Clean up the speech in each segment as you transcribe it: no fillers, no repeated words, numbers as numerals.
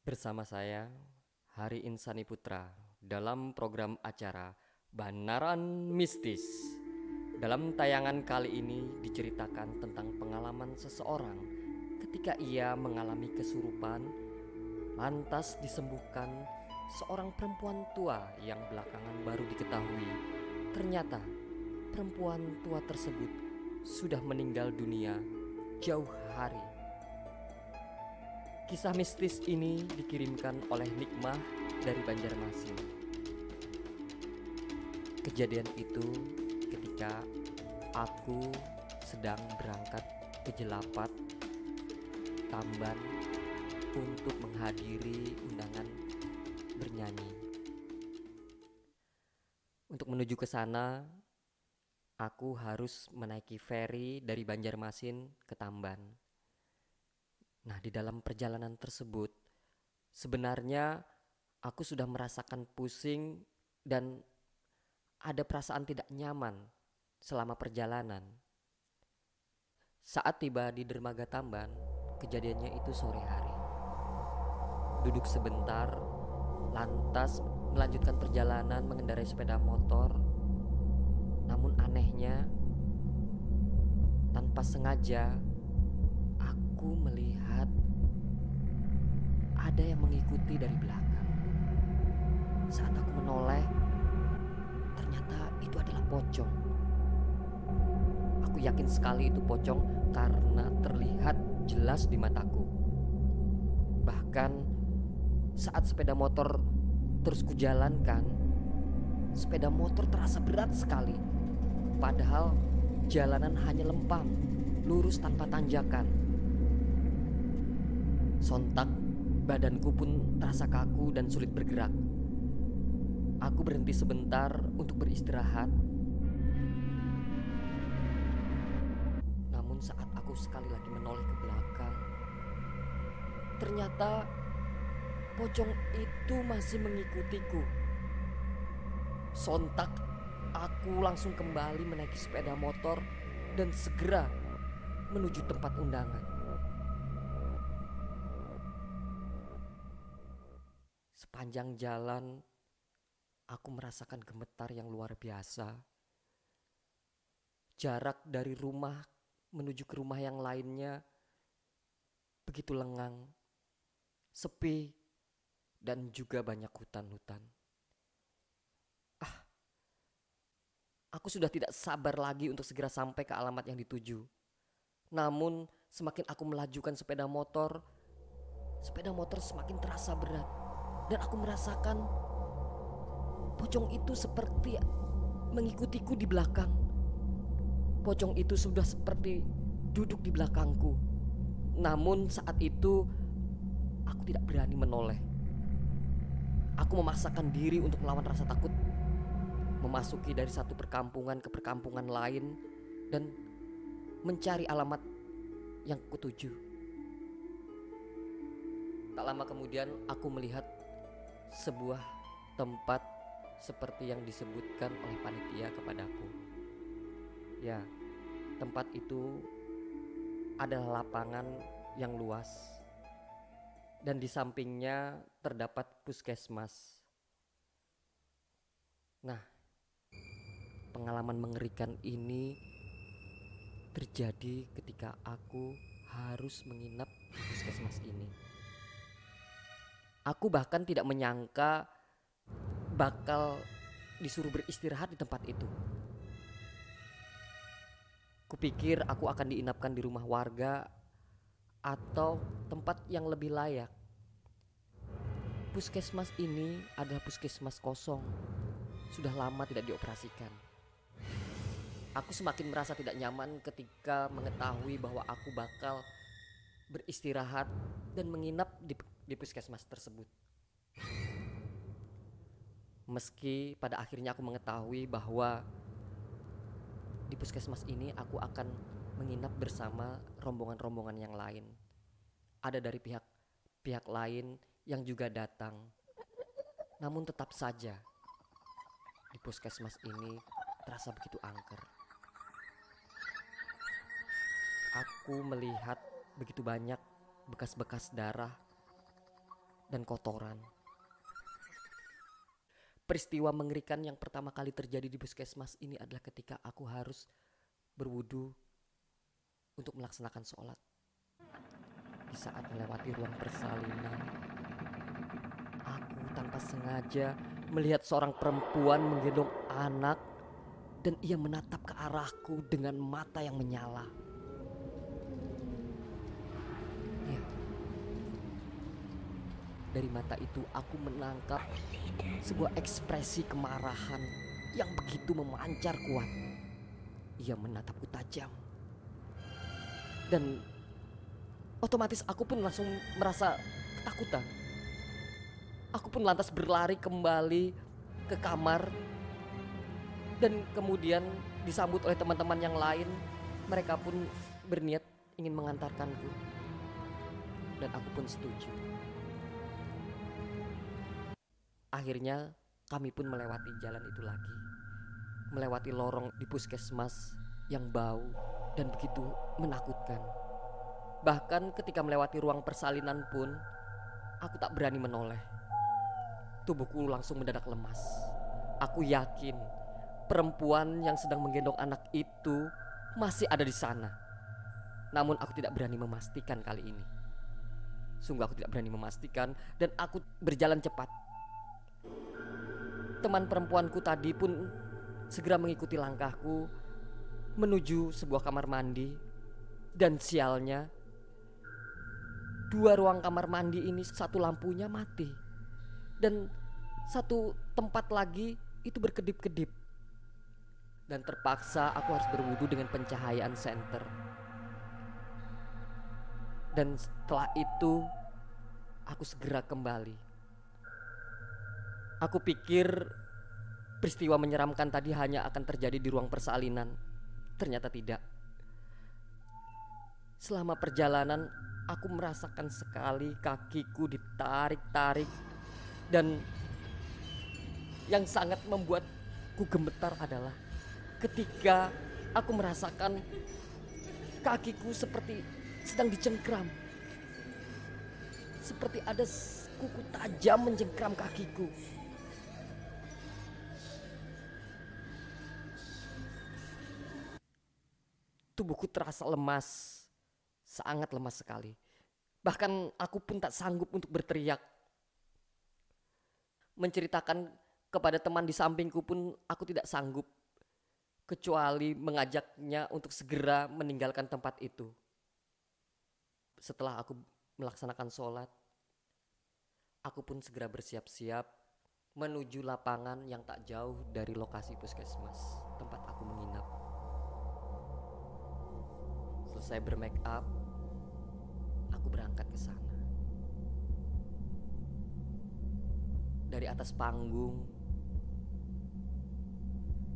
Bersama saya, Hari Insani Putra, dalam program acara Banaran Mistis. Dalam tayangan kali ini diceritakan tentang pengalaman seseorang ketika ia mengalami kesurupan, lantas disembuhkan seorang perempuan tua yang belakangan baru diketahui. Ternyata perempuan tua tersebut sudah meninggal dunia jauh hari. Kisah mistis ini dikirimkan oleh Nikmah dari Banjarmasin. Kejadian itu ketika aku sedang berangkat ke Jelapat, Tamban untuk menghadiri undangan bernyanyi. Untuk menuju ke sana, aku harus menaiki feri dari Banjarmasin ke Tamban. Nah, di dalam perjalanan tersebut, sebenarnya aku sudah merasakan pusing dan ada perasaan tidak nyaman selama perjalanan. Saat tiba di dermaga Tamban, kejadiannya itu sore hari. Duduk sebentar, lantas melanjutkan perjalanan mengendarai sepeda motor. Namun anehnya, tanpa sengaja, aku melihat ada yang mengikuti dari belakang. Saat aku menoleh, ternyata itu adalah pocong. Aku yakin sekali itu pocong karena terlihat jelas di mataku. Bahkan saat sepeda motor terus kujalankan, sepeda motor terasa berat sekali. Padahal jalanan hanya lempang, lurus tanpa tanjakan. Sontak badanku pun terasa kaku dan sulit bergerak. Aku berhenti sebentar untuk beristirahat. Namun saat aku sekali lagi menoleh ke belakang, ternyata pocong itu masih mengikutiku. Sontak aku langsung kembali menaiki sepeda motor dan segera menuju tempat undangan. Sepanjang jalan aku merasakan gemetar yang luar biasa. Jarak dari rumah menuju ke rumah yang lainnya begitu lengang, sepi, dan juga banyak hutan-hutan. Aku sudah tidak sabar lagi untuk segera sampai ke alamat yang dituju. Namun semakin aku melajukan sepeda motor semakin terasa berat. Dan aku merasakan pocong itu seperti mengikutiku di belakang. Pocong itu sudah seperti duduk di belakangku. Namun saat itu aku tidak berani menoleh. Aku memaksakan diri untuk melawan rasa takut, memasuki dari satu perkampungan ke perkampungan lain dan mencari alamat yang kutuju. Tak lama kemudian aku melihat sebuah tempat seperti yang disebutkan oleh panitia kepadaku. Ya, tempat itu adalah lapangan yang luas dan di sampingnya terdapat puskesmas. Nah, pengalaman mengerikan ini terjadi ketika aku harus menginap di puskesmas ini. Aku bahkan tidak menyangka bakal disuruh beristirahat di tempat itu. Kupikir aku akan diinapkan di rumah warga atau tempat yang lebih layak. Puskesmas ini adalah puskesmas kosong, sudah lama tidak dioperasikan. Aku semakin merasa tidak nyaman ketika mengetahui bahwa aku bakal beristirahat dan menginap di puskesmas tersebut. Meski pada akhirnya aku mengetahui bahwa di puskesmas ini aku akan menginap bersama rombongan-rombongan yang lain. Ada dari pihak lain yang juga datang. Namun tetap saja di puskesmas ini terasa begitu angker. Aku melihat begitu banyak bekas-bekas darah dan kotoran. Peristiwa mengerikan yang pertama kali terjadi di puskesmas ini adalah ketika aku harus berwudu untuk melaksanakan sholat. Di saat melewati ruang persalinan, aku tanpa sengaja melihat seorang perempuan menggendong anak dan ia menatap ke arahku dengan mata yang menyala. Ya. Dari mata itu aku menangkap sebuah ekspresi kemarahan yang begitu memancar kuat. Ia menatapku tajam. Dan otomatis aku pun langsung merasa ketakutan. Aku pun lantas berlari kembali ke kamar dan kemudian disambut oleh teman-teman yang lain. Mereka pun berniat ingin mengantarkanku dan aku pun setuju. Akhirnya kami pun melewati jalan itu lagi, melewati lorong di puskesmas yang bau dan begitu menakutkan. Bahkan ketika melewati ruang persalinan pun aku tak berani menoleh. Tubuhku langsung mendadak lemas. Aku yakin perempuan yang sedang menggendong anak itu masih ada di sana. Namun aku tidak berani memastikan kali ini. Sungguh aku tidak berani memastikan dan aku berjalan cepat. Teman perempuanku tadi pun segera mengikuti langkahku menuju sebuah kamar mandi. Dan sialnya, dua ruang kamar mandi ini satu lampunya mati dan satu tempat lagi itu berkedip-kedip. Dan terpaksa aku harus berwudu dengan pencahayaan senter. Dan setelah itu aku segera kembali. Aku pikir peristiwa menyeramkan tadi hanya akan terjadi di ruang persalinan. Ternyata tidak. Selama perjalanan aku merasakan sekali kakiku ditarik-tarik. Dan yang sangat membuatku gemetar adalah ketika aku merasakan kakiku seperti sedang dicengkram. Seperti ada kuku tajam mencengkram kakiku. Tubuhku terasa lemas, sangat lemas sekali. Bahkan aku pun tak sanggup untuk berteriak. Menceritakan kepada teman di sampingku pun aku tidak sanggup. Kecuali mengajaknya untuk segera meninggalkan tempat itu. Setelah aku melaksanakan sholat, aku pun segera bersiap-siap menuju lapangan yang tak jauh dari lokasi puskesmas tempat aku menginap. Selesai bermake up, aku berangkat ke sana. Dari atas panggung,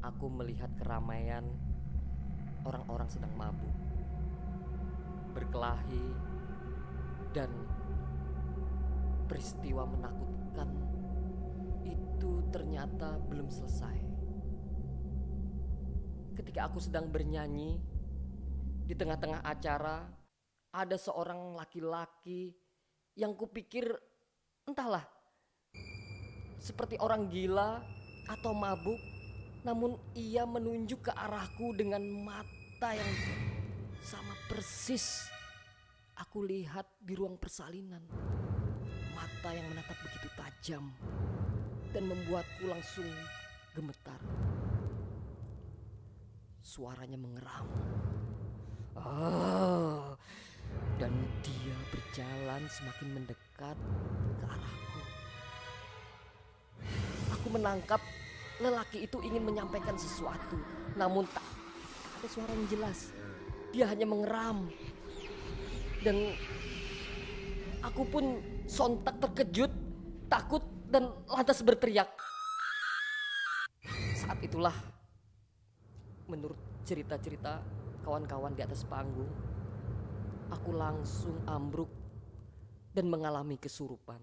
aku melihat keramaian orang-orang sedang mabuk, berkelahi, dan peristiwa menakutkan itu ternyata belum selesai. Ketika aku sedang bernyanyi, di tengah-tengah acara ada seorang laki-laki yang kupikir entahlah seperti orang gila atau mabuk, namun ia menunjuk ke arahku dengan mata yang sama persis aku lihat di ruang persalinan. Mata yang menatap begitu tajam dan membuatku langsung gemetar. Suaranya mengeram. Dan dia berjalan semakin mendekat ke arahku. Aku menangkap lelaki itu ingin menyampaikan sesuatu, namun tak ada suara yang jelas. Dia hanya mengeram. Dan aku pun sontak terkejut, takut dan lantas berteriak. Saat itulah menurut cerita-cerita kawan-kawan di atas panggung, aku langsung ambruk dan mengalami kesurupan.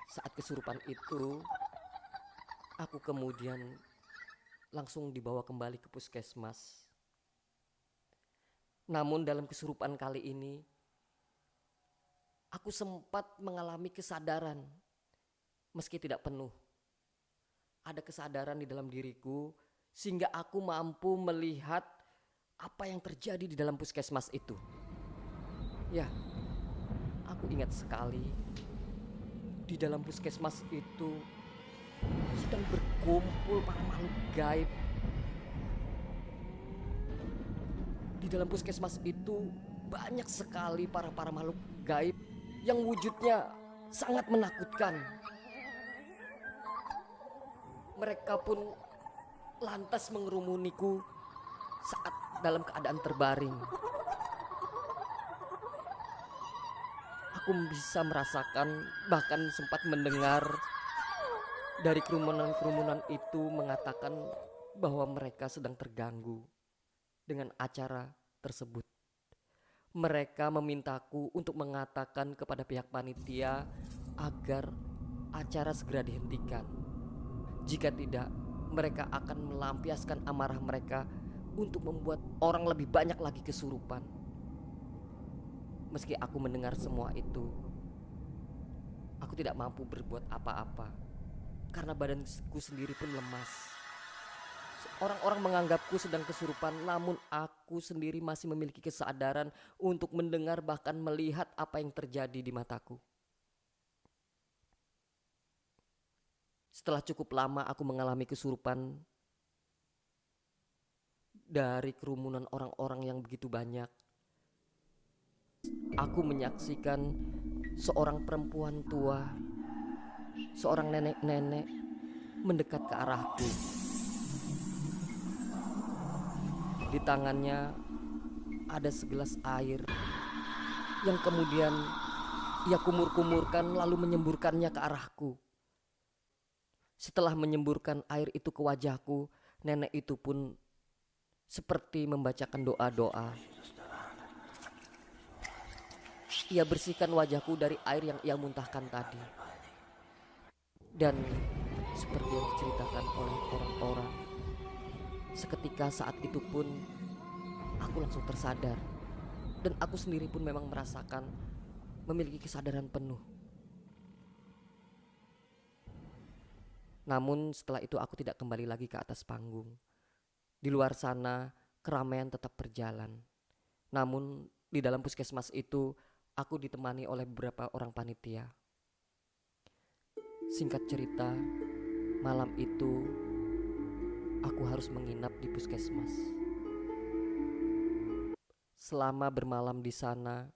Saat kesurupan itu, aku kemudian langsung dibawa kembali ke puskesmas. Namun dalam kesurupan kali ini, aku sempat mengalami kesadaran meski tidak penuh. Ada kesadaran di dalam diriku sehingga aku mampu melihat apa yang terjadi di dalam puskesmas itu. Ya, aku ingat sekali di dalam puskesmas itu sedang berkumpul para makhluk gaib. Di dalam puskesmas itu banyak sekali para makhluk gaib yang wujudnya sangat menakutkan. Mereka pun lantas mengerumuniku saat dalam keadaan terbaring. Aku bisa merasakan, bahkan sempat mendengar dari kerumunan-kerumunan itu mengatakan bahwa mereka sedang terganggu dengan acara tersebut. Mereka memintaku untuk mengatakan kepada pihak panitia agar acara segera dihentikan. Jika tidak, mereka akan melampiaskan amarah mereka untuk membuat orang lebih banyak lagi kesurupan. Meski aku mendengar semua itu, aku tidak mampu berbuat apa-apa karena badanku sendiri pun lemas. Orang-orang menganggapku sedang kesurupan, namun aku sendiri masih memiliki kesadaran untuk mendengar bahkan melihat apa yang terjadi di mataku. Setelah cukup lama aku mengalami kesurupan dari kerumunan orang-orang yang begitu banyak, aku menyaksikan seorang perempuan tua, seorang nenek-nenek mendekat ke arahku. Di tangannya ada segelas air yang kemudian ia kumur-kumurkan lalu menyemburkannya ke arahku. Setelah menyemburkan air itu ke wajahku, nenek itu pun seperti membacakan doa-doa. Ia bersihkan wajahku dari air yang ia muntahkan tadi. Dan seperti yang diceritakan oleh orang-orang, seketika saat itu pun aku langsung tersadar. Dan aku sendiri pun memang merasakan memiliki kesadaran penuh. Namun setelah itu aku tidak kembali lagi ke atas panggung. Di luar sana keramaian tetap berjalan. Namun di dalam puskesmas itu aku ditemani oleh beberapa orang panitia. Singkat cerita, malam itu aku harus menginap di puskesmas. Selama bermalam di sana,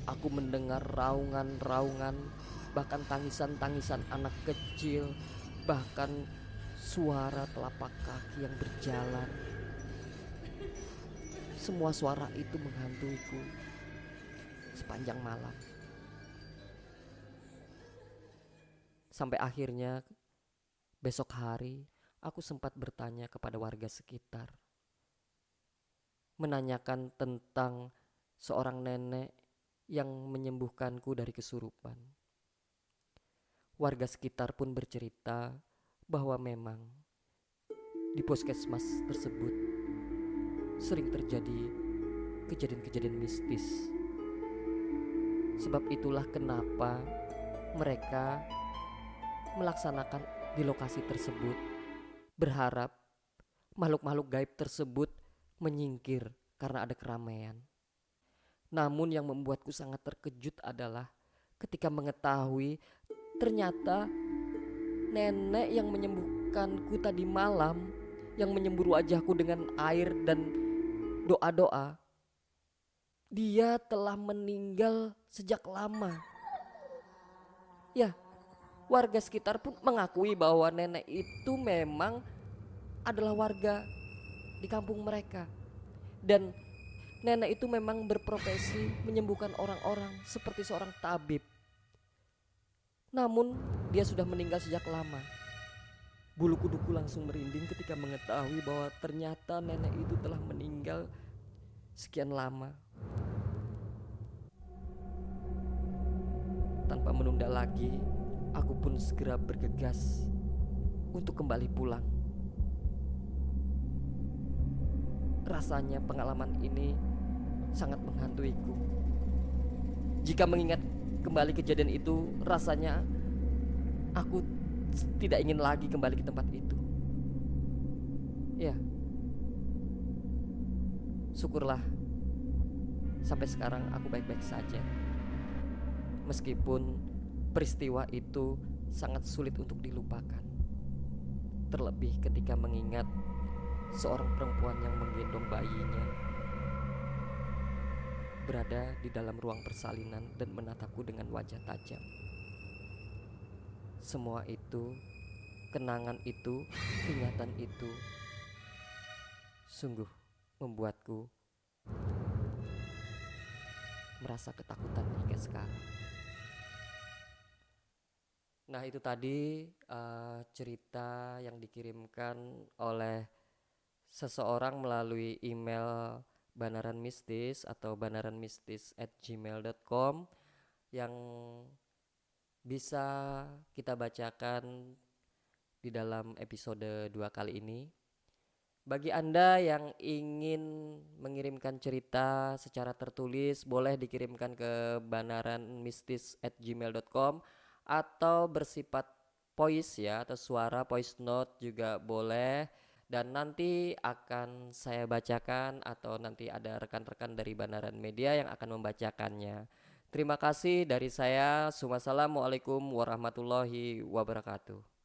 aku mendengar raungan-raungan, bahkan tangisan-tangisan anak kecil, bahkan suara telapak kaki yang berjalan. Semua suara itu menghantuiku sepanjang malam. Sampai akhirnya besok hari aku sempat bertanya kepada warga sekitar, menanyakan tentang seorang nenek yang menyembuhkanku dari kesurupan. Warga sekitar pun bercerita bahwa memang di puskesmas tersebut sering terjadi kejadian-kejadian mistis. Sebab itulah kenapa mereka melaksanakan di lokasi tersebut, berharap makhluk-makhluk gaib tersebut menyingkir karena ada keramaian. Namun yang membuatku sangat terkejut adalah ketika mengetahui ternyata nenek yang menyembuhkanku tadi malam, yang menyembur wajahku dengan air dan doa-doa, dia telah meninggal sejak lama. Ya, warga sekitar pun mengakui bahwa nenek itu memang adalah warga di kampung mereka. Dan nenek itu memang berprofesi menyembuhkan orang-orang seperti seorang tabib. Namun dia sudah meninggal sejak lama. Bulu kuduku langsung merinding ketika mengetahui bahwa ternyata nenek itu telah meninggal sekian lama. Tanpa menunda lagi, aku pun segera bergegas untuk kembali pulang. Rasanya pengalaman ini sangat menghantuiku. Jika mengingat kembali kejadian itu, rasanya aku tidak ingin lagi kembali ke tempat itu. Ya, syukurlah sampai sekarang aku baik-baik saja. Meskipun peristiwa itu sangat sulit untuk dilupakan. Terlebih ketika mengingat seorang perempuan yang menggendong bayinya berada di dalam ruang persalinan dan menatapku dengan wajah tajam. Semua itu, kenangan itu, ingatan itu sungguh membuatku merasa ketakutan hingga sekarang. Nah, itu tadi cerita yang dikirimkan oleh seseorang melalui email Banaran Mistis atau banaranmistis@gmail.com yang bisa kita bacakan di dalam episode 2 kali ini. Bagi Anda yang ingin mengirimkan cerita secara tertulis, boleh dikirimkan ke banaranmistis@gmail.com atau bersifat voice ya, atau suara voice note juga boleh. Dan nanti akan saya bacakan atau nanti ada rekan-rekan dari Banaran Media yang akan membacakannya. Terima kasih dari saya. Wassalamualaikum warahmatullahi wabarakatuh.